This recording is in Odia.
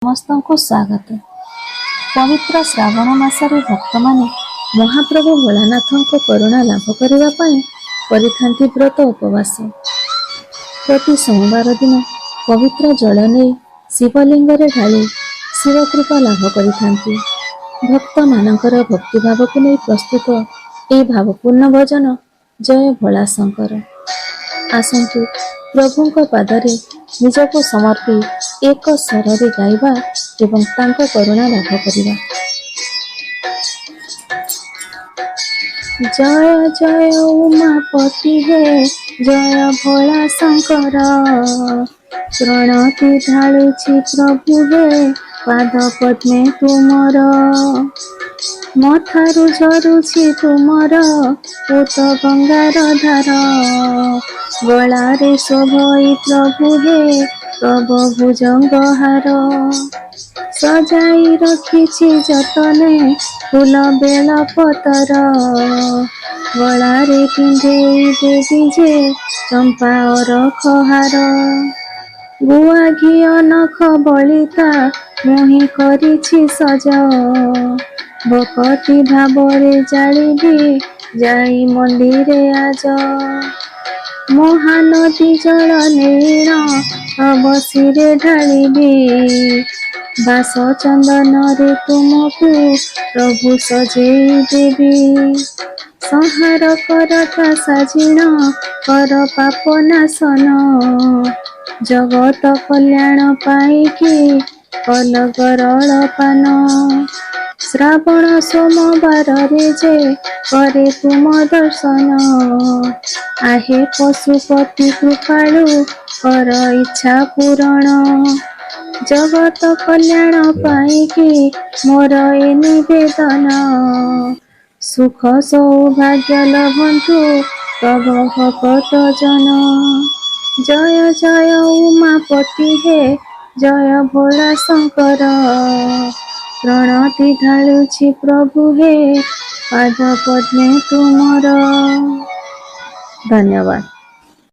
ସମସ୍ତଙ୍କୁ ସ୍ୱାଗତ। ପବିତ୍ର ଶ୍ରାବଣ ମାସରେ ଭକ୍ତମାନେ ମହାପ୍ରଭୁ ଭୋଳାନାଥଙ୍କ କରୁଣା ଲାଭ କରିବା ପାଇଁ କରିଥାନ୍ତି ବ୍ରତ ଉପବାସ। ପ୍ରତି ସୋମବାର ଦିନ ପବିତ୍ର ଜଳ ନେଇ ଶିବଲିଙ୍ଗରେ ଢାଳି ଶିବ କୃପା ଲାଭ କରିଥାନ୍ତି। ଭକ୍ତମାନଙ୍କର ଭକ୍ତିଭାବକୁ ନେଇ ପ୍ରସ୍ତୁତ ଏହି ଭାବପୂର୍ଣ୍ଣ ଭଜନ ଜୟ ଭୋଳା ଶଙ୍କର। ଆସନ୍ତୁ ପ୍ରଭୁଙ୍କ ପାଦରେ ନିଜକୁ ସମର୍ପି ଏକ ସ୍ୱରରେ ଗାଇବା ଏବଂ ତାଙ୍କ କରୁଣା ଲାଭ କରିବା। ଜୟ ଜୟ ଉମାପତି ହେ, ଜୟ ଭୋଳା ଶଙ୍କର। ପ୍ରଣତି ଢାଳୁଛି ପ୍ରଭୁ ହେ, ପାଦ ପଦ୍ମେ ତୁମର। ମଥାରୁ ଝରୁଛି ତୁମର ପୂତ ଗଙ୍ଗାର ଧାର। ଗଳାରେ ଶୋଭଇ ପ୍ରଭୁ ହେ, ତବ ଭୁଜଙ୍ଗ ହାର। ସଜାଇ ରଖିଛି ଯତନେ ଫୁଲ ବେଳ ପତର। ଗଳାରେ ପିନ୍ଧେଇ ଦେବି ଯେ ଚମ୍ପା ଅରଖ ହାର। ଗୁଆ ଘିଅ ନଖ ବଳିତା ମୁହିଁ କରିଛି ସଜ। ଭକତି ଭାବରେ ଜାଳିବି ଯାଇ ମନ୍ଦିରେ ଆଜ। ମହାନଦୀ ଜଳ ନୀଳ ତବ ଶିରେ ଢାଳିବି। ବାସ ଚନ୍ଦନରେ ତୁମକୁ ପ୍ରଭୁ ସଜେଇ ଦେବି। ସଂହାର କରତା ସାଜିଣ କର ପାପ ନାଶନ। ଜଗତ କଲ୍ୟାଣ ପାଇକି କଲ ଗରଳ ପାନ। ଶ୍ରାବଣ ସୋମବାରରେ ଯେ କରେ ତୁମ ଦର୍ଶନ। ଆହେ ପଶୁପତି କୃପାଳୁ କର ଇଚ୍ଛା ପୂରଣ। ଜଗତ କଲ୍ୟାଣ ପାଇକି ମୋର ଏ ନିବେଦନ। ସୁଖ ସୌଭାଗ୍ୟ ଲଭନ୍ତୁ ତବ ଭକତ ଜନ। ଜୟ ଜୟ ଉମାପତି ହେ, ଜୟ ଭୋଳା ଶଙ୍କର। ପ୍ରଣତି ଢାଳୁଛି ପ୍ରଭୁ ହେ, ପାଦ ପଦ୍ମେ ତୁମର। ଧନ୍ୟବାଦ।